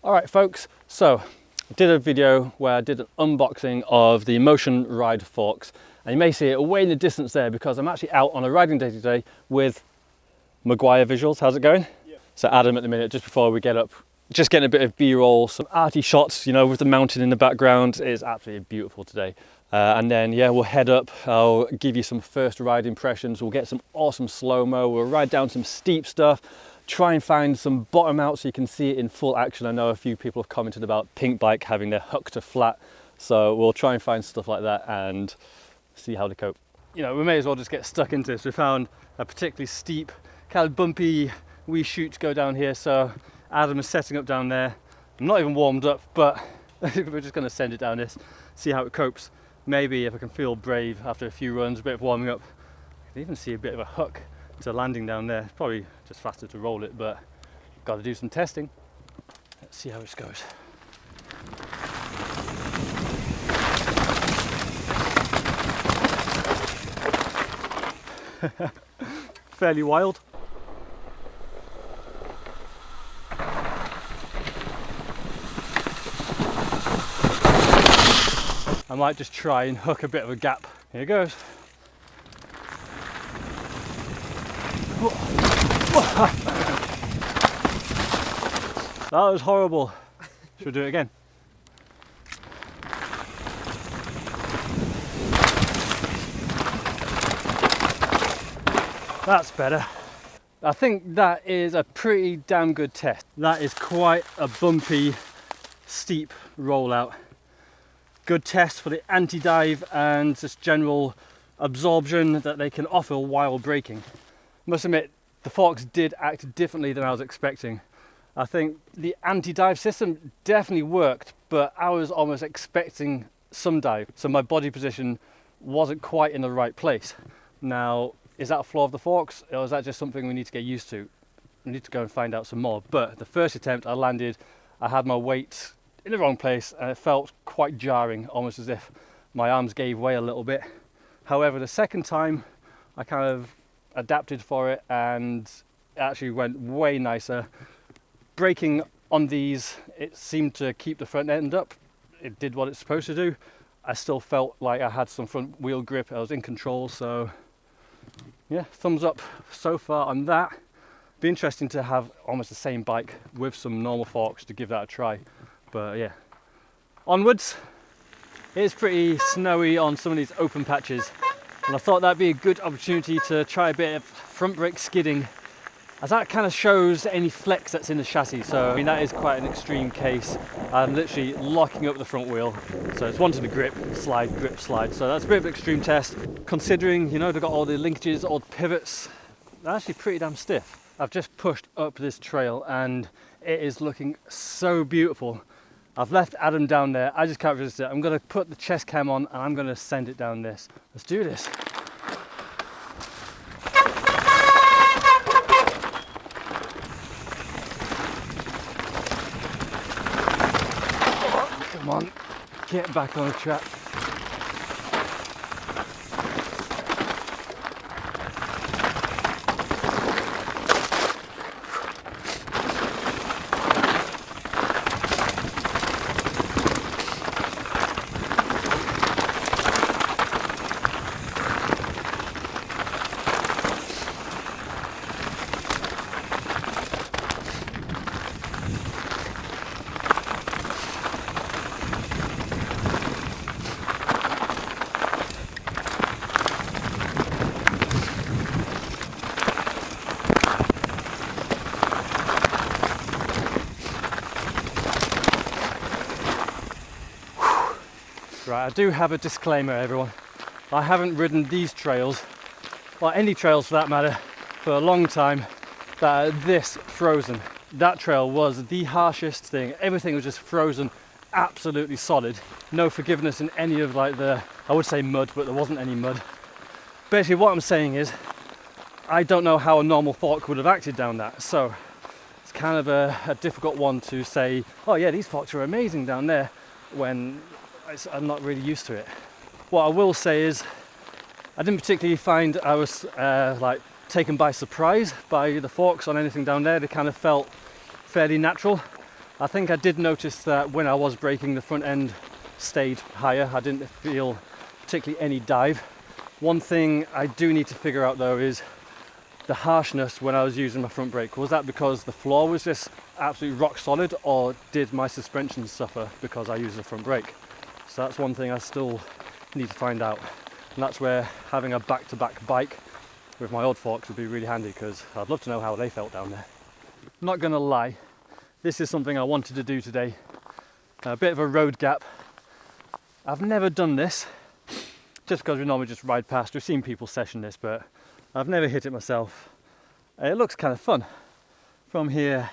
All right, folks, so I did a video where I did an unboxing of the Motion Ride forks, and you may see it away in the distance there because I'm actually out on a riding day today with Mcguire Visuals. How's it going? Yeah. So Adam at the minute, just before we get up, just getting a bit of B-roll, some arty shots, you know, with the mountain in the background. It's absolutely beautiful today. And then, yeah, we'll head up. I'll give you some first ride impressions. We'll get some awesome slow-mo. We'll ride down some steep stuff. Try and find some bottom out so you can see it in full action. I know a few people have commented about Pink Bike having their hook to flat. So we'll try and find stuff like that and see how to cope. You know, we may as well just get stuck into this. We found a particularly steep, kind of bumpy wee chute to go down here. So Adam is setting up down there. I'm not even warmed up, but we're just gonna send it down this, see how it copes. Maybe if I can feel brave after a few runs, a bit of warming up, I can even see a bit of a hook to landing down there. It's probably just faster to roll it, but got to do some testing. Let's see how this goes. Fairly wild. I might just try and hook a bit of a gap. Here goes. That was horrible. Should we do it again? That's better. I think that is a pretty damn good test. That is quite a bumpy, steep rollout. Good test for the anti-dive and just general absorption that they can offer while braking. Must admit, the forks did act differently than I was expecting. I think the anti-dive system definitely worked, but I was almost expecting some dive, so my body position wasn't quite in the right place. Now, is that a flaw of the forks, or is that just something we need to get used to? We need to go and find out some more. But the first attempt I landed, I had my weight in the wrong place and it felt quite jarring, almost as if my arms gave way a little bit. However, the second time I kind of adapted for it and it actually went way nicer. Braking on these, it seemed to keep the front end up. It did what it's supposed to do. I still felt like I had some front wheel grip. I was in control, so yeah, thumbs up so far on that. Be interesting to have almost the same bike with some normal forks to give that a try. But yeah, onwards. It's pretty snowy on some of these open patches, and I thought that'd be a good opportunity to try a bit of front brake skidding, as that kind of shows any flex that's in the chassis. So I mean, that is quite an extreme case. I'm literally locking up the front wheel, so it's wanting to grip, slide, so that's a bit of an extreme test considering, you know, they've got all the linkages, all the pivots. They're actually pretty damn stiff. I've just pushed up this trail and it is looking so beautiful. I've left Adam down there. I just can't resist it. I'm going to put the chest cam on and I'm going to send it down this. Let's do this. Oh, come on, get back on the track. Right, I do have a disclaimer, everyone. I haven't ridden these trails, or any trails for that matter, for a long time that are this frozen. That trail was the harshest thing. Everything was just frozen, absolutely solid. No forgiveness in any of like the, I would say mud, but there wasn't any mud. Basically what I'm saying is, I don't know how a normal fork would have acted down that. So it's kind of a difficult one to say, oh yeah, these forks are amazing down there, when I'm not really used to it. What I will say is, I didn't particularly find I was like taken by surprise by the forks on anything down there. They kind of felt fairly natural. I think I did notice that when I was braking, the front end stayed higher. I didn't feel particularly any dive. One thing I do need to figure out though is the harshness when I was using my front brake. Was that because the floor was just absolutely rock solid, or did my suspension suffer because I used the front brake? So that's one thing I still need to find out. And that's where having a back-to-back bike with my old forks would be really handy, because I'd love to know how they felt down there. I'm not gonna lie, this is something I wanted to do today. A bit of a road gap. I've never done this, just because we normally just ride past. We've seen people session this, but I've never hit it myself. It looks kind of fun. From here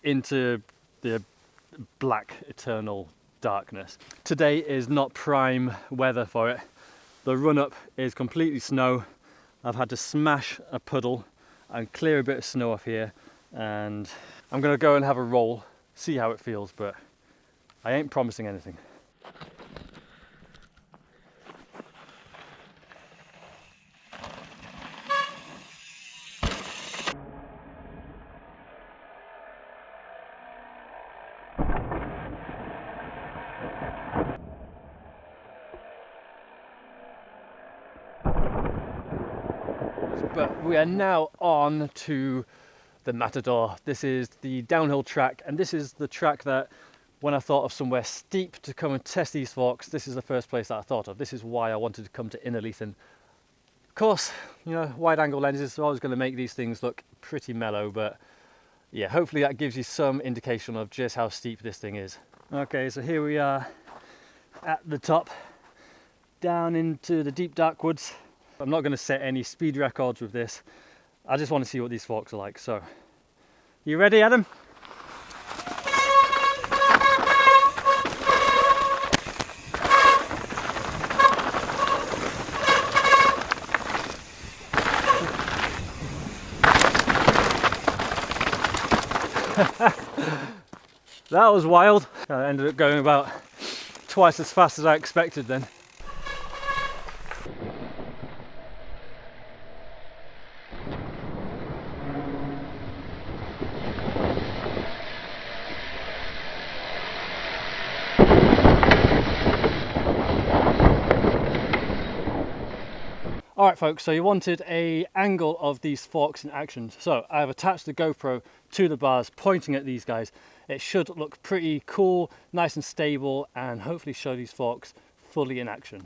into the black eternal darkness. Today is not prime weather for it. The run up is completely snow. I've had to smash a puddle and clear a bit of snow off here, and I'm gonna go and have a roll, see how it feels, but I ain't promising anything. But we are now on to the Matador. This is the downhill track, and this is the track that when I thought of somewhere steep to come and test these forks, this is the first place that I thought of. This is why I wanted to come to Innerleithen. Of course, you know, wide angle lenses are always going to make these things look pretty mellow, but yeah, hopefully that gives you some indication of just how steep this thing is. Okay, so here we are at the top, down into the deep dark woods. I'm not going to set any speed records with this. I just want to see what these forks are like. So, you ready, Adam? That was wild. I ended up going about twice as fast as I expected then. Alright folks, so you wanted an angle of these forks in action. So I've attached the GoPro to the bars pointing at these guys. It should look pretty cool, nice and stable, and hopefully show these forks fully in action.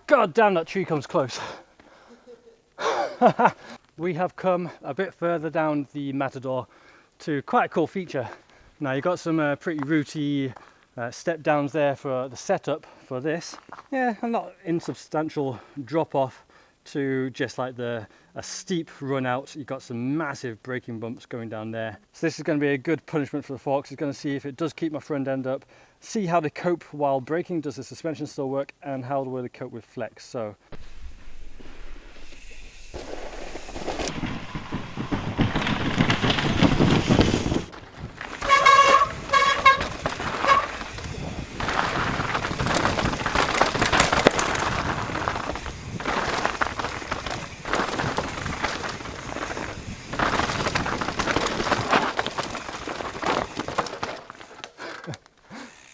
God damn, that tree comes close. We have come a bit further down the Matador to quite a cool feature. Now you've got some pretty rooty step downs there for the setup for this. Yeah, a not insubstantial drop off to just like a steep run out. You've got some massive braking bumps going down there. So this is going to be a good punishment for the forks. It's going to see if it does keep my front end up, see how they cope while braking, does the suspension still work, and how will they cope with flex. So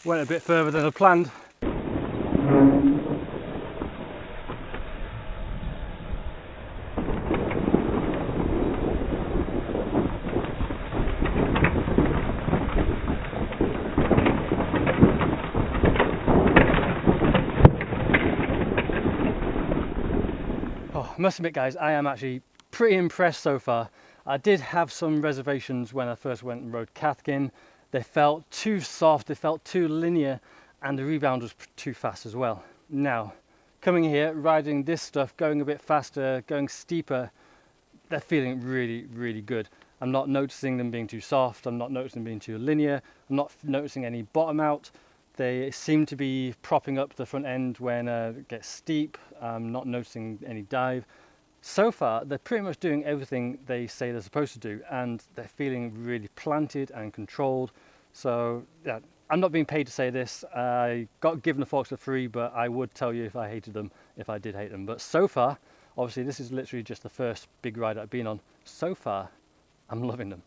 went a bit further than I planned. Oh, I must admit guys, I am actually pretty impressed so far. I did have some reservations when I first went and rode Cathkin. They felt too soft, they felt too linear, and the rebound was too fast as well. Now, coming here, riding this stuff, going a bit faster, going steeper, they're feeling really, really good. I'm not noticing them being too soft, I'm not noticing them being too linear. I'm not noticing any bottom out. They seem to be propping up the front end when it gets steep. I'm not noticing any dive. So far, they're pretty much doing everything they say they're supposed to do, and they're feeling really planted and controlled. So yeah, I'm not being paid to say this. I got given the forks for free, but I would tell you if I hated them, if I did hate them. But so far, obviously this is literally just the first big ride I've been on. So far, I'm loving them.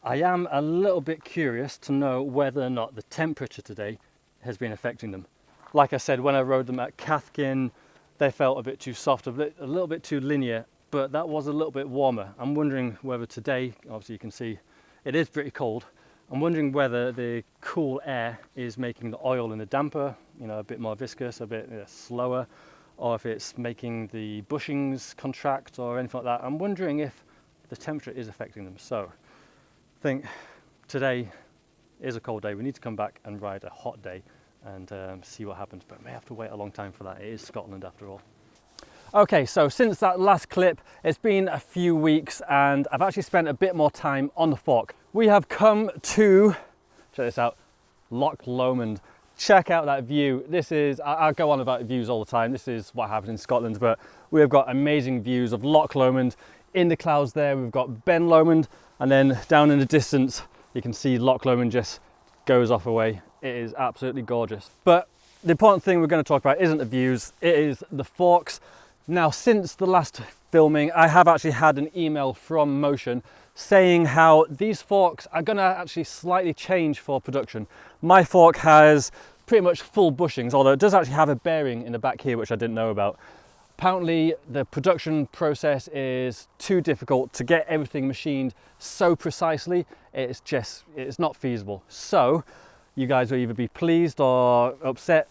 I am a little bit curious to know whether or not the temperature today has been affecting them. Like I said, when I rode them at Cathkin, they felt a bit too soft, a little bit too linear, but that was a little bit warmer. I'm wondering whether today, obviously you can see it is pretty cold. I'm wondering whether the cool air is making the oil in the damper, you know, a bit more viscous, a bit slower, or if it's making the bushings contract or anything like that. I'm wondering if the temperature is affecting them. So I think today is a cold day. We need to come back and ride a hot day and see what happens, but may have to wait a long time for that. It is Scotland after all. Okay, so since that last clip, it's been a few weeks and I've actually spent a bit more time on the fork. We have come to, check this out, Loch Lomond. Check out that view. This is, I go on about views all the time. This is what happens in Scotland, but we have got amazing views of Loch Lomond. In the clouds there, we've got Ben Lomond, and then down in the distance, you can see Loch Lomond just goes off away. It is absolutely gorgeous. But the important thing we're going to talk about isn't the views, it is the forks. Now, since the last filming, I have actually had an email from Motion saying how these forks are going to actually slightly change for production. My fork has pretty much full bushings, although it does actually have a bearing in the back here, which I didn't know about. Apparently, the production process is too difficult to get everything machined so precisely. It's not feasible. So you guys will either be pleased or upset.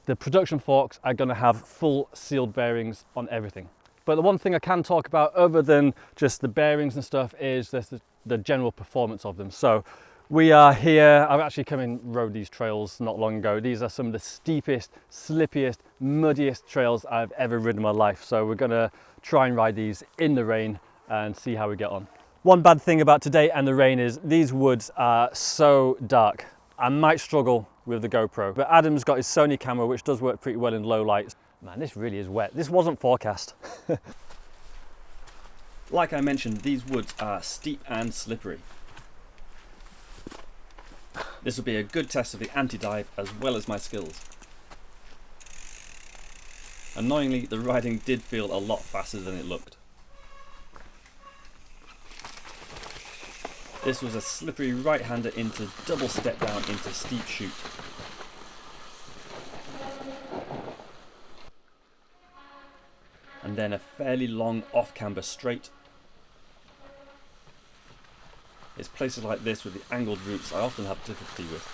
The production forks are going to have full sealed bearings on everything. But the one thing I can talk about other than just the bearings and stuff is the general performance of them. So we are here, I've actually come and rode these trails not long ago. These are some of the steepest, slippiest, muddiest trails I've ever ridden in my life. So we're going to try and ride these in the rain and see how we get on. One bad thing about today and the rain is these woods are so dark. I might struggle with the GoPro, but Adam's got his Sony camera, which does work pretty well in low lights. Man, this really is wet. This wasn't forecast. Like I mentioned, these woods are steep and slippery. This will be a good test of the anti-dive as well as my skills. Annoyingly, the riding did feel a lot faster than it looked. This was a slippery right-hander into double step down into steep chute. And then a fairly long off-camber straight. It's places like this with the angled routes I often have difficulty with.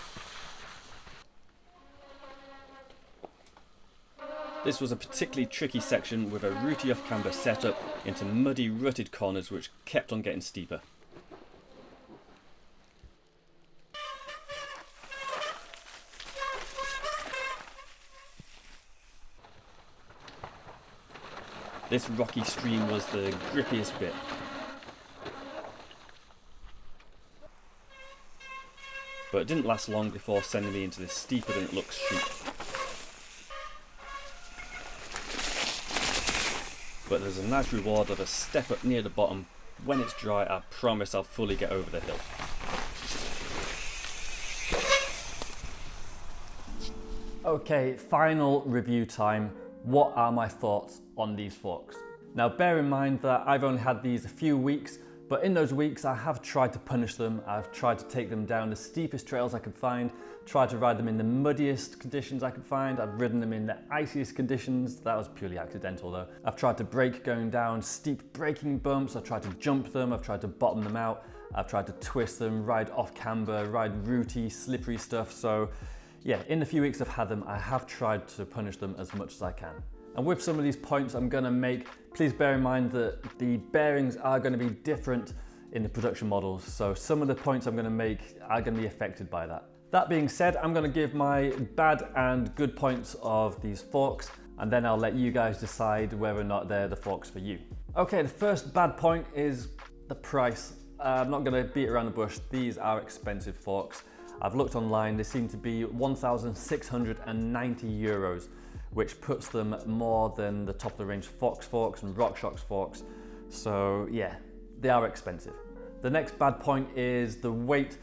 This was a particularly tricky section with a rooty off-camber setup into muddy rutted corners which kept on getting steeper. This rocky stream was the grippiest bit. But it didn't last long before sending me into this steeper than it looks chute. But there's a nice reward of a step up near the bottom. When it's dry, I promise I'll fully get over the hill. Okay, final review time. What are my thoughts on these forks? Now bear in mind that I've only had these a few weeks, but in those weeks I have tried to punish them. I've tried to take them down the steepest trails I could find, tried to ride them in the muddiest conditions I could find. I've ridden them in the iciest conditions. That was purely accidental though. I've tried to brake going down steep braking bumps. I've tried to jump them. I've tried to bottom them out. I've tried to twist them, ride off camber, ride rooty, slippery stuff. So yeah, in the few weeks I've had them, I have tried to punish them as much as I can. And with some of these points I'm gonna make, please bear in mind that the bearings are gonna be different in the production models. So some of the points I'm gonna make are gonna be affected by that. That being said, I'm gonna give my bad and good points of these forks, and then I'll let you guys decide whether or not they're the forks for you. Okay, the first bad point is the price. I'm not gonna beat around the bush. These are expensive forks. I've looked online, they seem to be 1,690 euros, which puts them more than the top of the range Fox forks and RockShox forks. So yeah, they are expensive. The next bad point is the weight.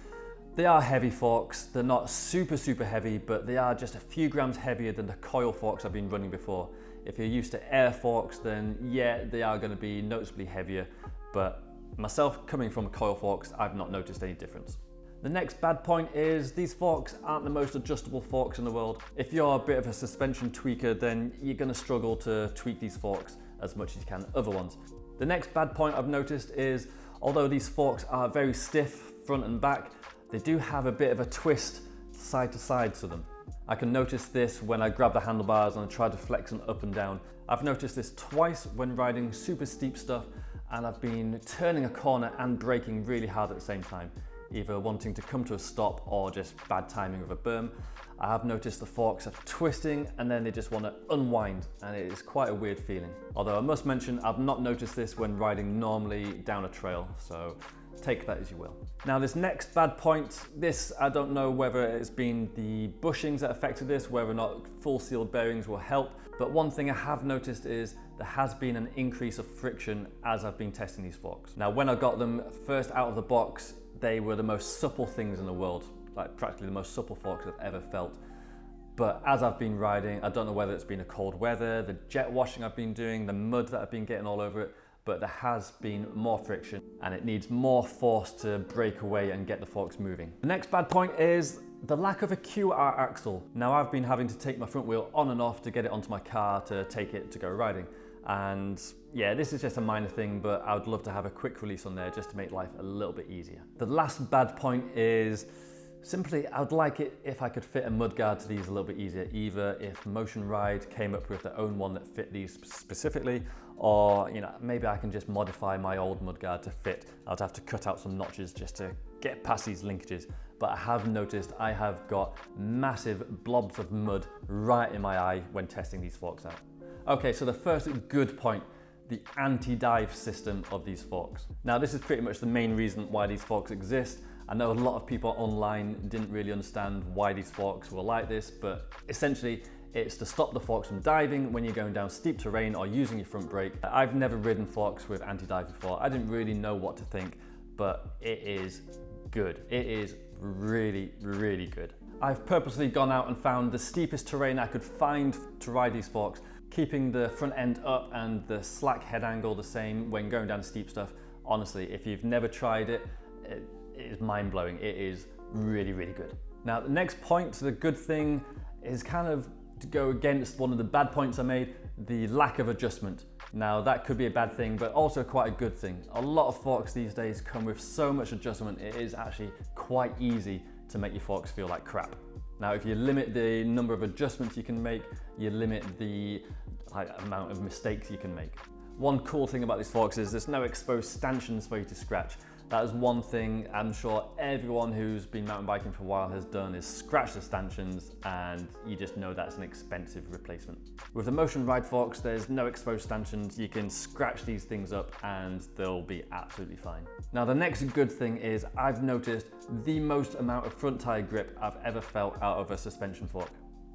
They are heavy forks. They're not super heavy, but they are just a few grams heavier than the coil forks I've been running before. If you're used to air forks, then yeah, they are going to be noticeably heavier, but myself, coming from coil forks, I've not noticed any difference. The next bad point is these forks aren't the most adjustable forks in the world. If you're a bit of a suspension tweaker, then you're going to struggle to tweak these forks as much as you can other ones. The next bad point I've noticed is, although these forks are very stiff front and back, they do have a bit of a twist side to side to them. I can notice this when I grab the handlebars and I try to flex them up and down. I've noticed this twice when riding super steep stuff, and I've been turning a corner and braking really hard at the same time, either wanting to come to a stop or just bad timing with a berm. I have noticed the forks are twisting and then they just want to unwind, and it is quite a weird feeling. Although I must mention, I've not noticed this when riding normally down a trail, so take that as you will. Now this next bad point, I don't know whether it's been the bushings that affected this, whether or not full sealed bearings will help, but one thing I have noticed is there has been an increase of friction as I've been testing these forks. Now when I got them first out of the box, they were the most supple things in the world, like practically the most supple forks I've ever felt. But as I've been riding, I don't know whether it's been the cold weather, the jet washing I've been doing, the mud that I've been getting all over it, but there has been more friction and it needs more force to break away and get the forks moving. The next bad point is the lack of a QR axle. Now I've been having to take my front wheel on and off to get it onto my car to take it to go riding. And yeah, this is just a minor thing, but I would love to have a quick release on there just to make life a little bit easier. The last bad point is simply, I would like it if I could fit a mudguard to these a little bit easier, either if Motion Ride came up with their own one that fit these specifically, or maybe I can just modify my old mudguard to fit. I'd have to cut out some notches just to get past these linkages. But I have noticed I have got massive blobs of mud right in my eye when testing these forks out. Okay, so the first good point, the anti-dive system of these forks. Now this is pretty much the main reason why these forks exist. I know a lot of people online didn't really understand why these forks were like this, but essentially it's to stop the forks from diving when you're going down steep terrain or using your front brake. I've never ridden forks with anti-dive before. I didn't really know what to think, but it is good. It is really good. I've purposely gone out and found the steepest terrain I could find to ride these forks, keeping the front end up and the slack head angle the same when going down steep stuff. Honestly, if you've never tried it, it is mind-blowing. It is really good. Now the next point, the good thing, is kind of to go against one of the bad points I made, the lack of adjustment. Now that could be a bad thing, but also quite a good thing. A lot of forks these days come with so much adjustment, it is actually quite easy to make your forks feel like crap. Now if you limit the number of adjustments you can make, you limit the amount of mistakes you can make. One cool thing about these forks is there's no exposed stanchions for you to scratch. That is one thing I'm sure everyone who's been mountain biking for a while has done, is scratch the stanchions, and you just know that's an expensive replacement. With the Motion Ride forks, there's no exposed stanchions. You can scratch these things up and they'll be absolutely fine. Now the next good thing is I've noticed the most amount of front tire grip I've ever felt out of a suspension fork.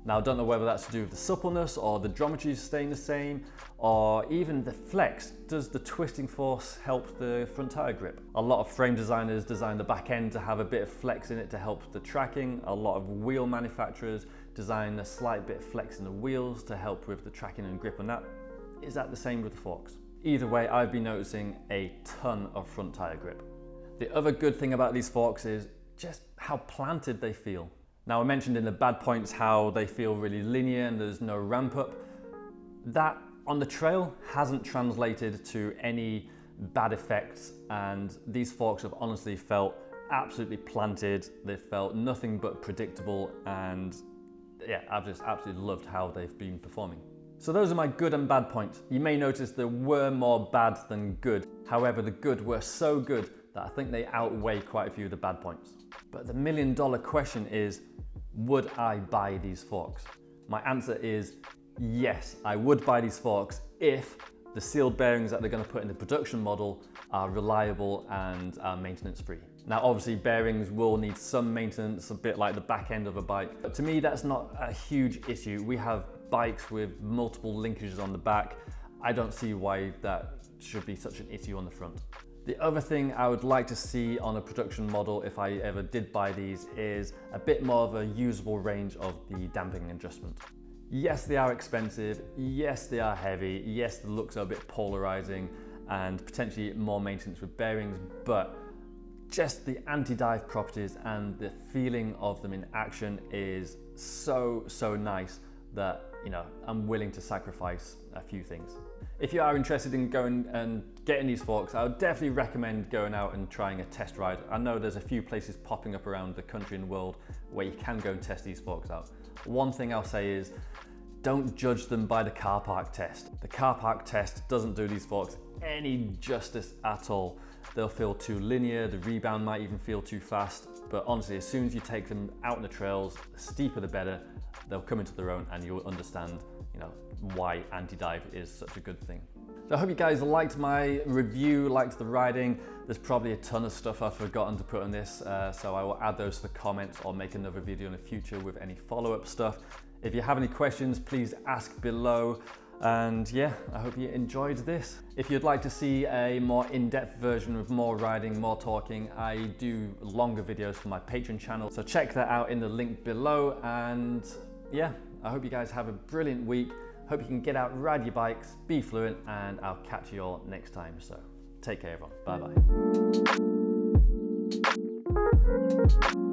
Now I don't know whether that's to do with the suppleness or the geometry staying the same, or even the flex. Does the twisting force help the front tire grip? A lot of frame designers design the back end to have a bit of flex in it to help the tracking. A lot of wheel manufacturers design a slight bit of flex in the wheels to help with the tracking and grip on that. Is that the same with the forks? Either way, I've been noticing a ton of front tire grip. The other good thing about these forks is just how planted they feel. Now I mentioned in the bad points how they feel really linear and there's no ramp up. That on the trail hasn't translated to any bad effects, and these forks have honestly felt absolutely planted. They felt nothing but predictable, and yeah, I've just absolutely loved how they've been performing. So those are my good and bad points. You may notice there were more bad than good. However, the good were so good that I think they outweigh quite a few of the bad points. But the million-dollar question is, would I buy these forks? My answer is yes, I would buy these forks if the sealed bearings that they're going to put in the production model are reliable and are maintenance free. Now obviously bearings will need some maintenance, a bit like the back end of a bike, but to me that's not a huge issue. We have bikes with multiple linkages on the back. I don't see why that should be such an issue on the front. The other thing I would like to see on a production model, if I ever did buy these, is a bit more of a usable range of the damping adjustment. Yes, they are expensive. Yes, they are heavy. Yes, the looks are a bit polarizing and potentially more maintenance with bearings, but just the anti-dive properties and the feeling of them in action is so nice that, you know, I'm willing to sacrifice a few things. If you are interested in going and getting these forks, I would definitely recommend going out and trying a test ride. I know there's a few places popping up around the country and the world where you can go and test these forks out. One thing I'll say is, don't judge them by the car park test. The car park test doesn't do these forks any justice at all. They'll feel too linear, the rebound might even feel too fast, but honestly, as soon as you take them out in the trails, the steeper the better, they'll come into their own and you'll understand, you know, why anti-dive is such a good thing. So I hope you guys liked my review, liked the riding. There's probably a ton of stuff I've forgotten to put on this, so I will add those to the comments or make another video in the future with any follow-up stuff. If you have any questions, please ask below. And yeah, I hope you enjoyed this. If you'd like to see a more in-depth version with more riding, more talking, I do longer videos for my Patreon channel. So check that out in the link below. And yeah, I hope you guys have a brilliant week. Hope you can get out, ride your bikes, be fluent, and I'll catch you all next time. So take care everyone, bye-bye.